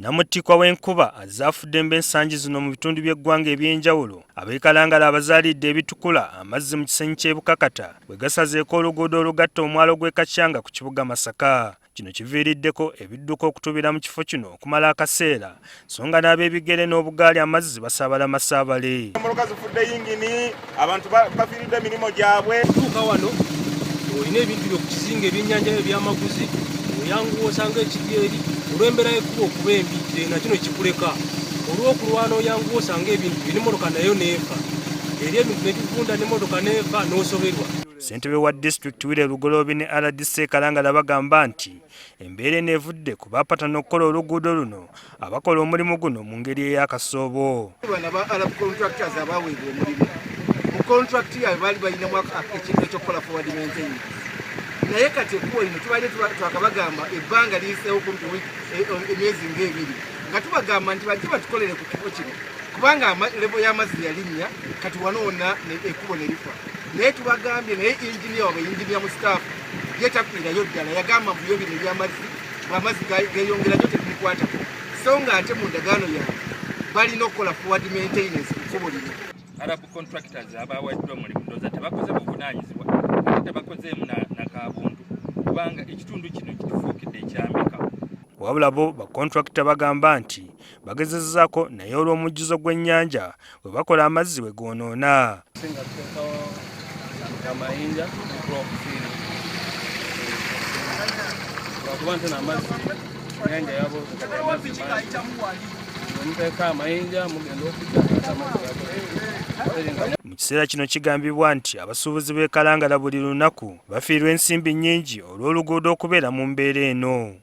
Namutikwa w'enkuba azaafudde ensangi zino mu bitundu by'eggwanga ebyenjawulo ab'e Kalangala abazaalidde ebitukula amazzi mu kisenyi ky'e Bukakata bwe gasazeeko oluguudo olugatta omwalo gw'e Kakyanga ku kibuga Masaka. Kino kiviiriddeko ebidduka okutubira mu kifo kino okumala akaseera songa n'ab'ebigere n'obugaali amazzi basaabala masaabale. Emmoloka zifudde yingini, abantu bafiiridde emirimu gyabwe. Tuuka wano olina ebintu by'okukizinga ebyennyanja ebyamaguzi oyanguwa osanga ekidyeri olw'embeera y'ekubo okuba embi na kino kikuleka olw'okulwana oyanguwa osanga ebintu n'emmotoka nayo neefa eri ebintu ne bivunda n'emmotoka neefa n'osoberwa. Ssentebe wa disitulikiti Wile Lugoloobi ne RDC Kalangala bagamba nti embeera eneevudde ku baapatana okukola oluguudo luno abakola omulimu guno mu ngeri ey'akasoobo. Bano aba contractors abaweebwa omulimu mu contract yaabwe baali balinamu ekintu ekyokukola forward maintenance. Naye kati ekubo lino tubadde twakabagamba ebbanga liyiseewo kumpi emyezi ng'ebiri nga tubagamba nti bajje batukolere ku kifo kino kubanga levo y'amazzi yalinnya kati wanoona ekubo ne lifa. Naye tubagambye naye injiniya wabwe injiniya mu staff ye tafiirayo ddala yagamba mbuyo bino ebyamazzi amazzi geeyongerayo tebimukwatako so nga ate mu ndagaano yaabwe balina okukola forward maintenance ku kkubo lino. Arabu contractors abaweddwa omulimu ndowooza tebakoze buvunaanyizibwa ate tebakozeemu na kaabundu kubanga ekitundu kino kitufuukidde ekyamika. Wabula bo bakontrakita bagamba nti bagezezzaako naye olw'omujjuzo gw'ennyanja bwe bakola amazzi bwe goonoona. Amayinja lwakuba ntena amazzi ennyanja yabo omuteeka amayinja mugenda okudda. Mu kiseera kino kigambibwa nti abasuubuzi b'e Kalangala buli lunaku bafiirwa ensimbi nnyingi olw'oluguudo okubeera mu mbeera eno.